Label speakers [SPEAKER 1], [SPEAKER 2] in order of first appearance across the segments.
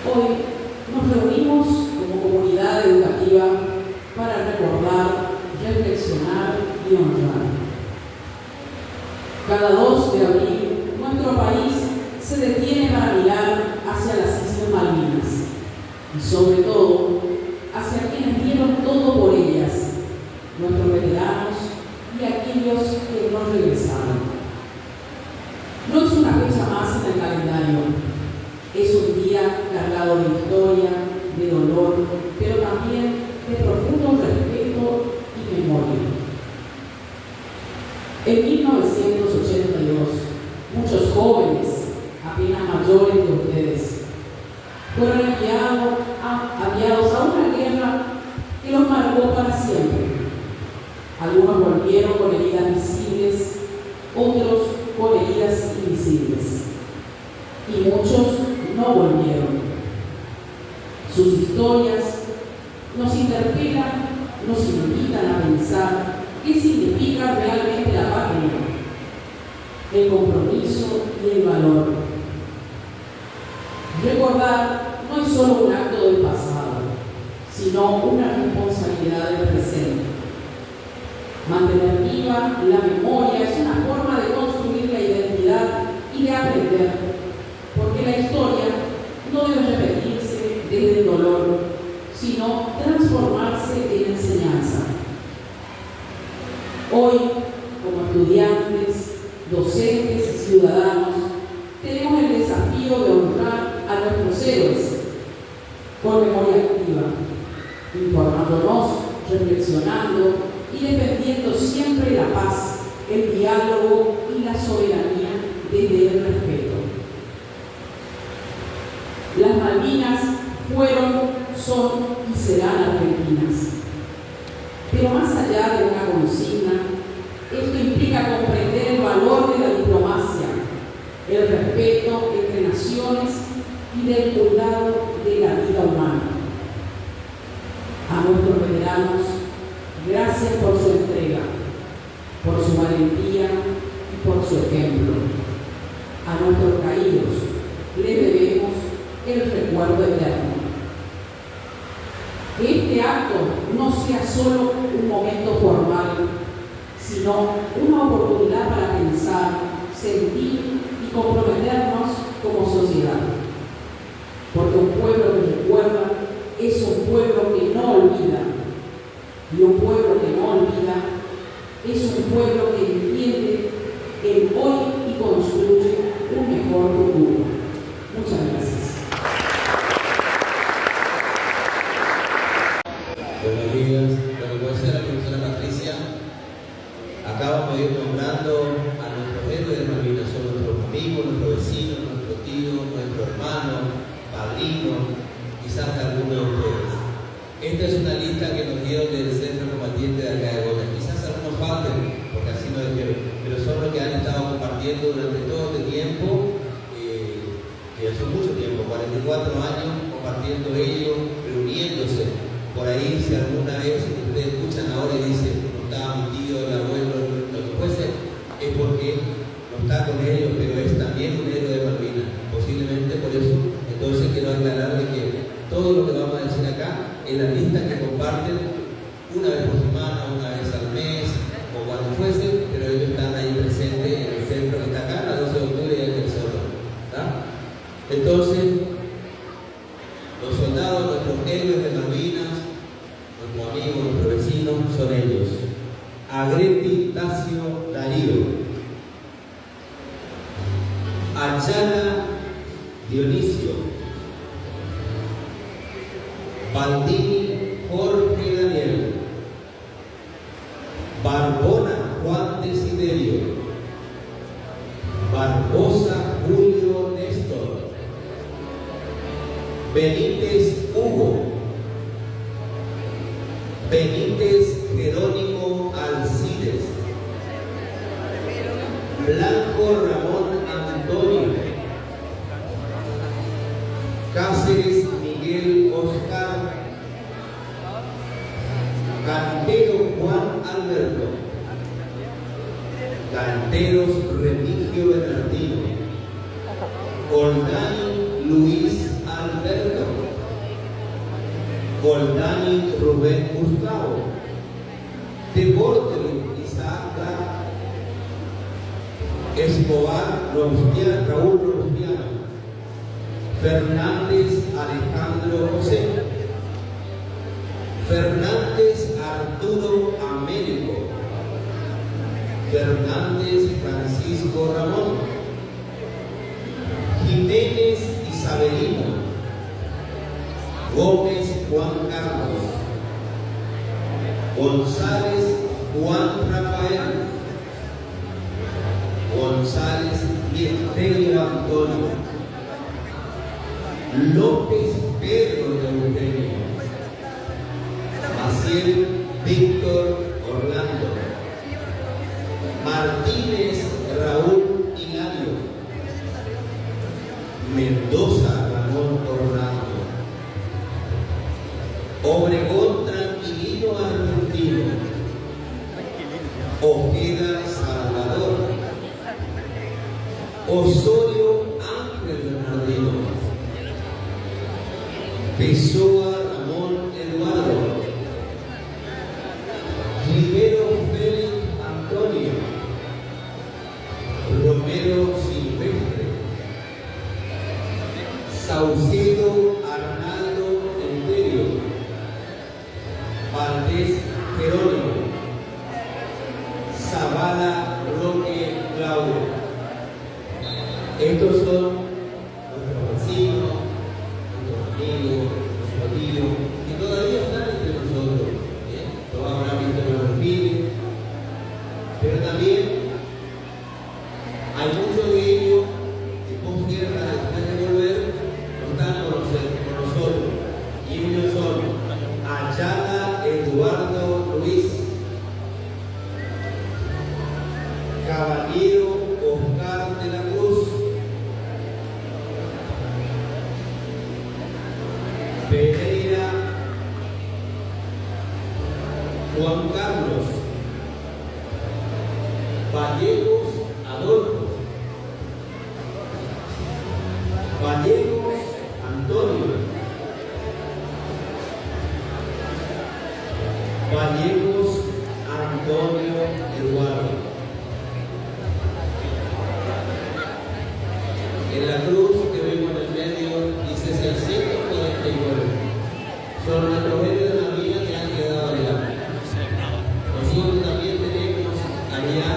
[SPEAKER 1] Hoy nos reunimos como comunidad educativa para recordar, reflexionar y honrar. Cada 2 de abril, nuestro país se detiene para mirar hacia las Islas Malvinas y sobre todo hacia quienes dieron todo por ellas, nuestros veteranos y aquellos que no regresaron. No es una fecha más en el calendario, es un día cargado de historia, de dolor, pero también de profundo respeto y memoria. En 1982, muchos jóvenes, apenas mayores que ustedes, fueron enviados a una guerra que los marcó para siempre. Algunos volvieron con heridas visibles, otros con heridas invisibles. Y muchos no volvieron. Sus historias nos interpelan, nos invitan a pensar qué significa realmente la patria, el compromiso y el valor. Recordar no es solo un acto del pasado, sino una responsabilidad del presente. Mantener viva la memoria es una forma de construir la identidad y de aprender, porque la historia no debe repetirse desde el dolor, sino transformarse en enseñanza. Hoy, como estudiantes, docentes y ciudadanos, tenemos el desafío de honrar a nuestros héroes con memoria activa, informándonos, reflexionando y defendiendo siempre la paz, el diálogo y la soberanía desde el respeto. Las Malvinas fueron, son y serán argentinas. Pero más allá de una consigna, esto implica comprender el valor de la diplomacia, el respeto entre naciones y del cuidado de la vida humana. A nuestros veteranos, gracias por su entrega, por su valentía y por su ejemplo. A nuestros caídos les debemos el recuerdo eterno. Que este acto no sea solo un momento formal, sino una oportunidad para pensar, sentir y comprometernos como sociedad. Porque un pueblo que recuerda es un pueblo que no olvida. Y un pueblo que no olvida es un pueblo que entiende el hoy y construye un mejor futuro. Muchas gracias.
[SPEAKER 2] Buenos días. Bueno, como decía la profesora Patricia, acabamos de ir nombrando a nuestros héroes de Malvinas. Son nuestros amigos, nuestros vecinos, nuestros tíos, nuestros hermanos, padrinos, quizás algunos de ustedes. Esta es una lista que nos dieron del Centro Combatiente de acá de Goya. Quizás algunos falten, porque así nos dijeron, pero son los que han estado compartiendo durante todo este tiempo, que hace mucho tiempo, 44 años, compartiendo ellos, reuniéndose. Por ahí, si alguna vez ustedes escuchan ahora y dicen, no estaba mi tío, el abuelo, lo que fuese, es porque no está con ellos, pero es también un héroe de Malvinas. Posiblemente por eso, entonces quiero aclararle que todo lo que vamos a decir acá es la lista que comparten una vez por semana, una vez al mes, o cuando fuese, pero ellos están ahí presentes en el centro que está acá, la 12 de octubre y el Cerro. Entonces, los soldados, nuestros héroes de Malvinas, nuestros amigos, nuestros vecinos, son ellos. Agreti Tacio Darío, Ayala Dionisio, Baldini Jorge Daniel, Barbona Juan Desiderio, Barbosa Julio Néstor, Benítez Hugo, Benítez Jerónimo Alcides, Blanco Ramón Antonio, Cáceres Miguel Oscar, Cantero Juan Alberto, Canteros Remigio Bernardino, Olgani Luis Alberto, Goldani Rubén Gustavo, de Bortoli Isaac Escobar Raúl Robustiano, Fernández Alejandro José, Fernández Arturo Américo, Fernández Francisco Ramón, Jiménez Isabelino, Gómez Juan Carlos, González Juan Rafael, González Mieterio Antonio, López Pedro de Eugenio, Maciel Víctor Orlando, Martínez Raúl Hilario, Mendoza Ramón Orlando, Obregón Tranquilino Argentino, Ojeda Salvador, Osorio Ángel Bernardino, Pessoa Ramón Eduardo, Rivero Félix Antonio, Romero Silvestre, Saucedo Arnaldo Enterio, Valdés Jerónimo, Zavala Roque Claudio. Estos son nuestros vecinos, nuestros amigos, nuestros tíos, que todavía están entre nosotros. Todos habrán visto los perfiles, pero también hay muchos de ellos que posguerra, después de volver, no están con nosotros. Y ellos son Ayala Eduardo Luis, Caballero Oscar de la Cruz, Pereira Juan Carlos, Vallegos Adolfo, Vallegos Antonio, Vallegos Antonio Eduardo. En la cruz que vemos en el medio dice 649. Son nuestros héroes de la vida que han quedado allá. Nosotros también tenemos allá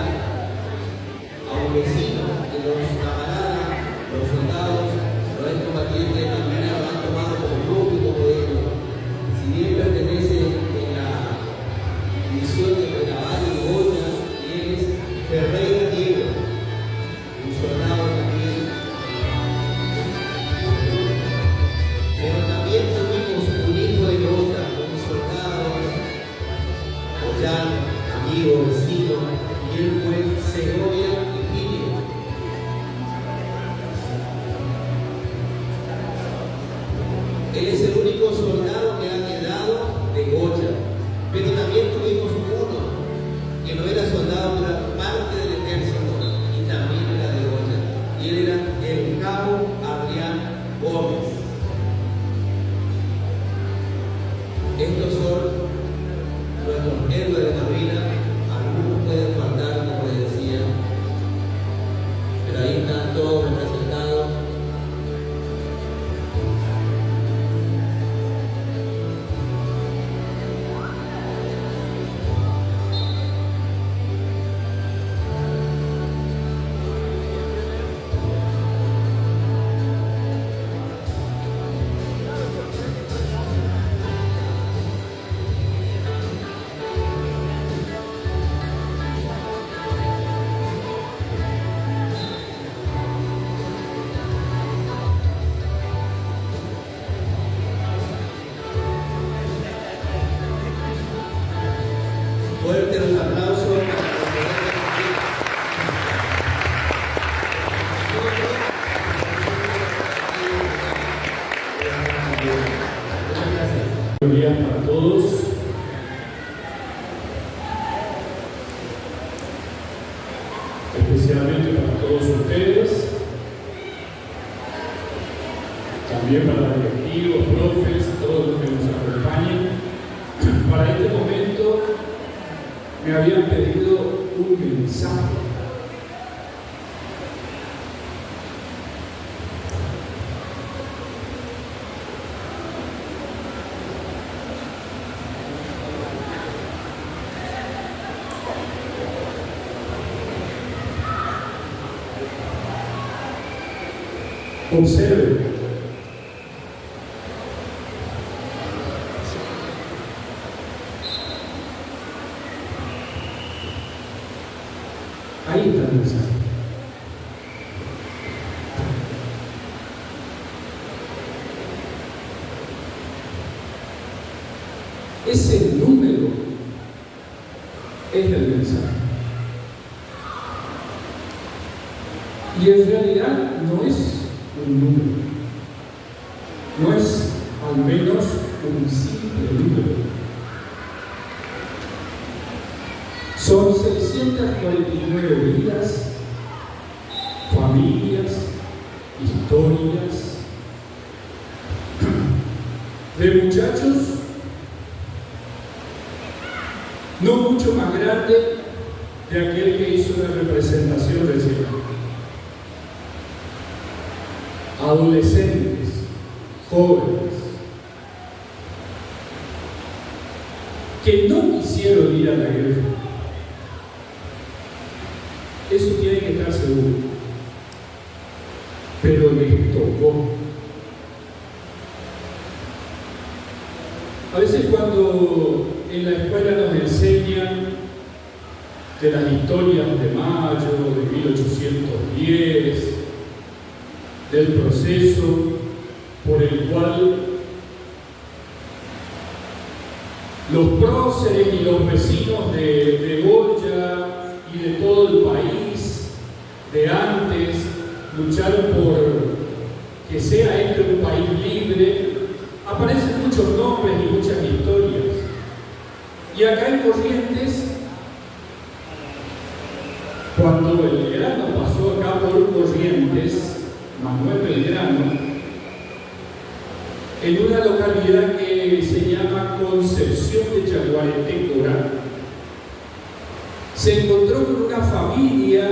[SPEAKER 2] a un vecino de los camaradas, los soldados, los excombatientes también lo han tomado como grupo y como ellos. Si bien pertenece en la división de Renaval y Goya, y es Ferreira Diego, un soldado también. Pero también tuvimos un hijo de Goya, un soldado, Ollán, amigo, vecino, y él fue Segovia Virgilio. Él es el único soldado que ha quedado de Goya, pero también tuvimos uno que no era soldado, pero era parte del ejército y también era de Goya, y él era el cabo Adrián Gómez. Estos son nuestros héroes de la vida. Algunos pueden faltar, como les decía, pero ahí están todos representados. Fuerte los aplausos.
[SPEAKER 3] Buenos días para todos. Especialmente para todos ustedes, también para la directivos, profes, todos los que nos acompañan. Para este momento me habían pedido un mensaje. Observe. Ahí está el mensaje. Ese número es el mensaje. Y en realidad no es un número, no es al menos un simple número. Son 649 vidas, familias, historias de muchachos no mucho más grande de aquel que hizo la representación recién. Adolescentes, jóvenes, que no quisieron ir a la guerra. Eso tiene que estar seguro. Pero les tocó. A veces cuando en la escuela nos enseñan de las historias de Mayo, de 1810, del proceso por el cual los próceres y los vecinos de Goya y de todo el país de antes lucharon por que sea este un país libre, aparecen muchos nombres y muchas historias. Y acá en Corrientes, cuando el Belgrano pasó acá por Corrientes, Manuel Belgrano, en una localidad que se llama Concepción de Chaguareté-Corá, se encontró con una familia,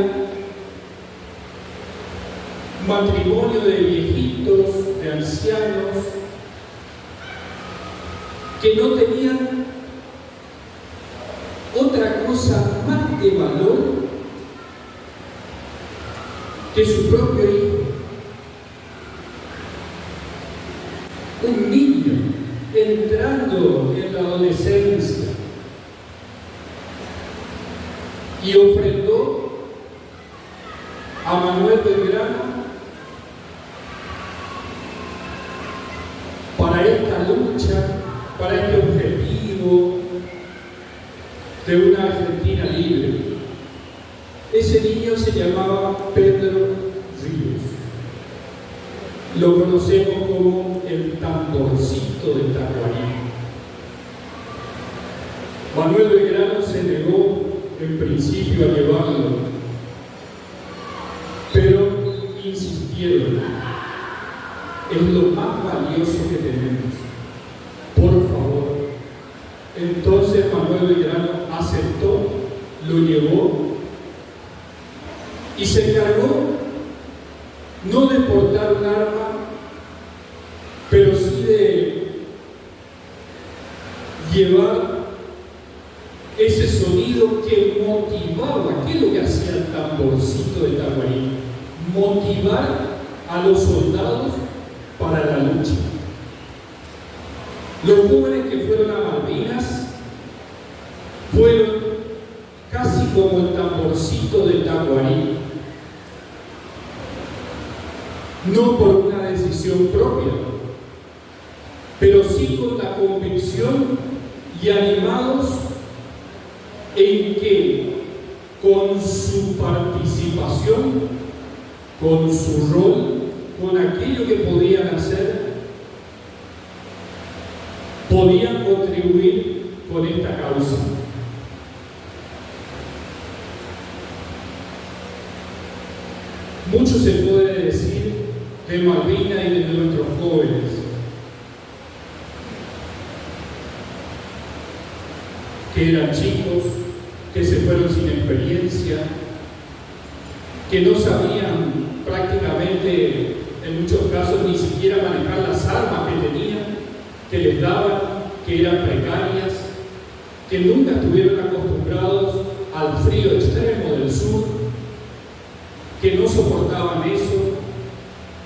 [SPEAKER 3] matrimonio de viejitos, de ancianos, que no tenían otra cosa más de valor que su propio hijo. Un niño entrando en la adolescencia y ofrendó a Manuel Belgrano para esta lucha, para este objetivo de una Argentina libre. Ese niño se llamaba Pedro Ríos. Lo conocemos como el tamborcito de Tacuarí. Manuel Belgrano se negó en principio a llevarlo, pero insistieron. Es lo más valioso que tenemos. Por favor. Entonces Manuel Belgrano aceptó, lo llevó y se encargó no de portar un arma, pero sí de llevar ese sonido que motivaba. ¿Qué es lo que hacía el tamborcito de Tacuarí? Motivar a los soldados para la lucha. Los jóvenes que fueron a Malvinas fueron casi como el tamborcito de Tacuarí, no por una decisión propia, pero sí con la convicción y animados en que con su participación, con su rol, con aquello que podían hacer, podían contribuir con esta causa. Mucho se puede decir de Malvinas y de nuestros jóvenes, que eran chicos, que se fueron sin experiencia, que no sabían prácticamente, en muchos casos, ni siquiera manejar las armas que tenían, que les daban, que eran precarias, que nunca estuvieron acostumbrados al frío extremo del sur, que no soportaban eso,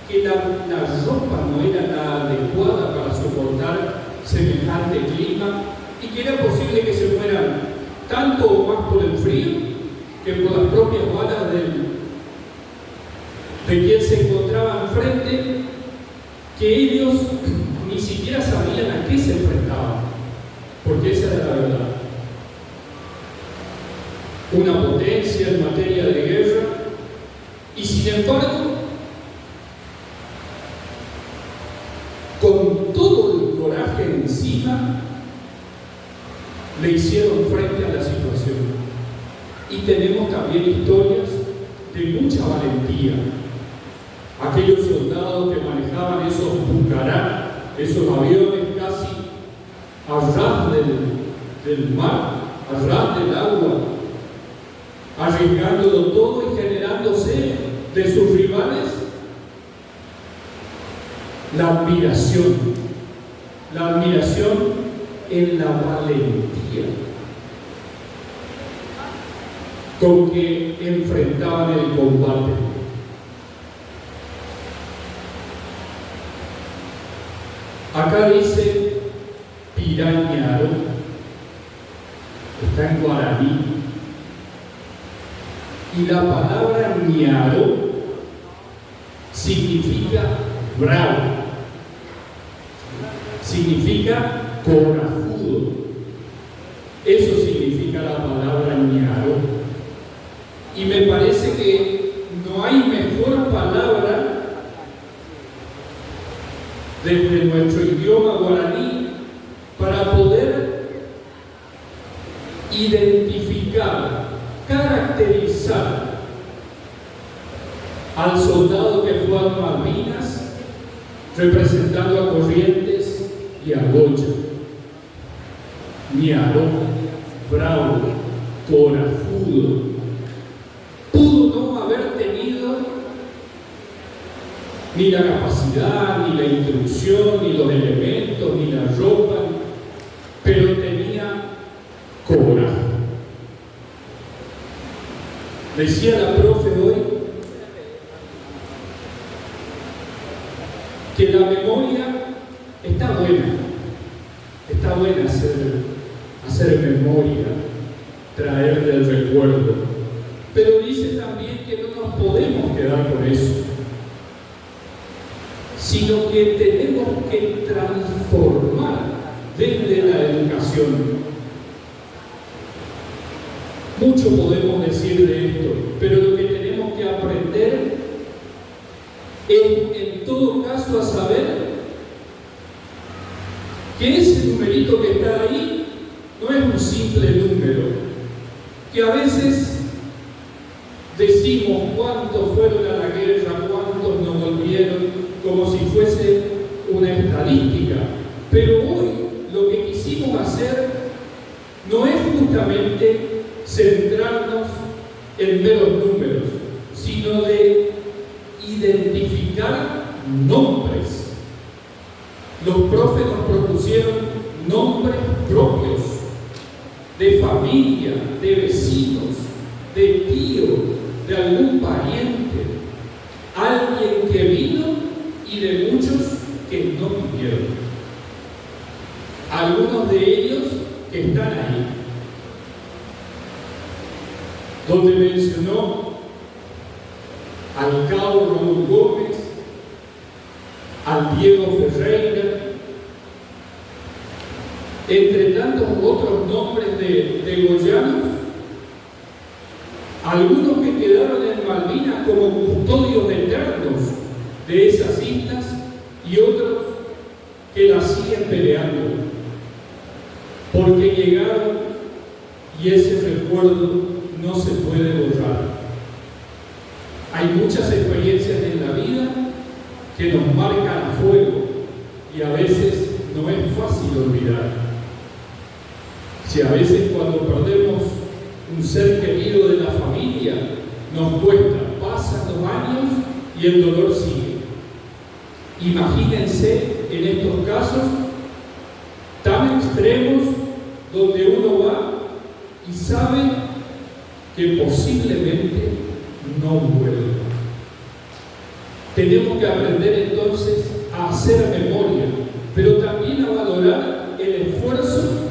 [SPEAKER 3] que la ropa no era la adecuada para soportar semejante clima y que era posible que se mueran tanto o más por el frío que por las propias balas de quien se encontraba enfrente, que ellos ni siquiera sabían a qué se enfrentaban, porque esa era la verdad. Una potencia en materia de guerra, y sin embargo, con todo el coraje encima, le hicieron frente a la situación. Y tenemos también historias de mucha valentía. Aquellos soldados que manejaban esos Pucará, esos aviones casi a ras del mar, a ras del agua, arriesgándolo todo y generándose de sus rivales la admiración en la valentía con que enfrentaban el combate. Acá dice pirañaro, está en guaraní, y la palabra ñaro significa bravo, significa corajudo. Eso significa la palabra ñaro. Y me parece que no hay mejor palabra desde nuestro idioma guaraní para poder identificar, caracterizar al soldado que fue a Malvinas representando a Corrientes y a Goya. Ñaro, bravo, corajudo. Pudo no haber tenido ni la capacidad, ni la instrucción, ni los elementos, ni la ropa, pero tenía coraje. Decía la profe hoy que la memoria está buena hacer memoria, traer del recuerdo, pero dice también que no nos podemos quedar con eso, sino que tenemos que transformar desde la educación. Mucho podemos decir de esto, pero lo que tenemos que aprender es, en todo caso, a saber que ese numerito que está ahí no es un simple número, que a veces decimos cuántos fueron a la guerra, cuántos no volvieron, como si fuese una estadística. Pero hoy lo que quisimos hacer no es justamente centrarnos en meros números, sino de identificar nombres. Los profes nos propusieron nombres propios, de familia, de vecinos, de tío, de algún pariente, alguien que vino y de muchos que no vinieron. Algunos de ellos que están ahí, donde mencionó al cabo Raúl Gómez, al Diego Ferreira, entre tantos otros nombres de goyanos, algunos que quedaron en Malvinas como custodios eternos de esas islas y otros que las siguen peleando, porque llegaron y ese recuerdo no se puede borrar. Hay muchas experiencias en la vida que nos marcan a fuego y a veces no es fácil olvidar. Si a veces cuando perdemos un ser querido de la familia, nos cuesta, pasan los años y el dolor sigue. Imagínense en estos casos tan extremos donde uno va y sabe que posiblemente no vuelva. Tenemos que aprender entonces a hacer memoria, pero también a valorar el esfuerzo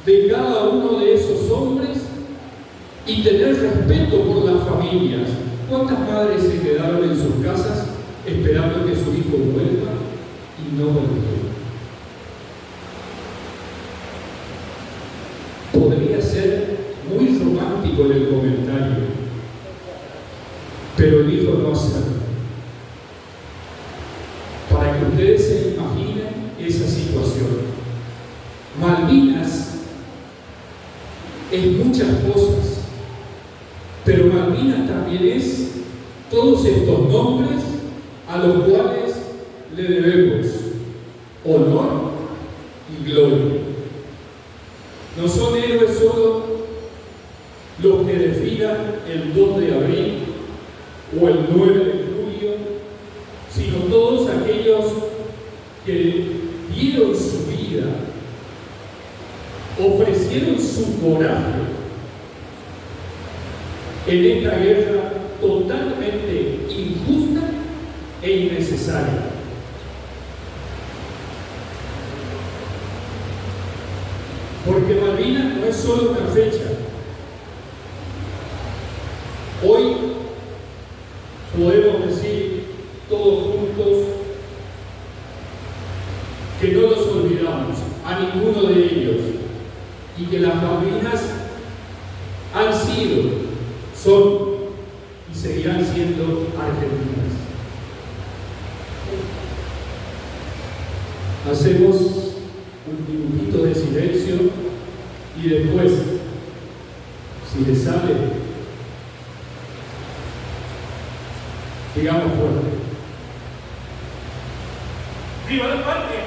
[SPEAKER 3] de cada uno de esos hombres y tener respeto por las familias. ¿Cuántas madres se quedaron en sus casas esperando que su hijo vuelva y no volvió? Podría ser muy romántico en el comentario, pero elijo no hacerlo. Para que ustedes se imaginen esa situación. Malvinas es muchas cosas, pero Malvinas también es todos estos nombres a los cuales le debemos honor y gloria. No son héroes solo los que desfilan el 2 de abril o el 9 de julio, sino todos aquellos que dieron su vida, ofrecieron su coraje en esta guerra totalmente injusta e innecesaria. Porque Malvinas no es solo una fecha. Hoy podemos decir todos juntos que no los olvidamos a ninguno de ellos y que las Malvinas han sido, son y seguirán siendo argentinas. Hacemos un minutito de silencio y después, si les sale, digamos fuerte.
[SPEAKER 4] ¡Viva la patria!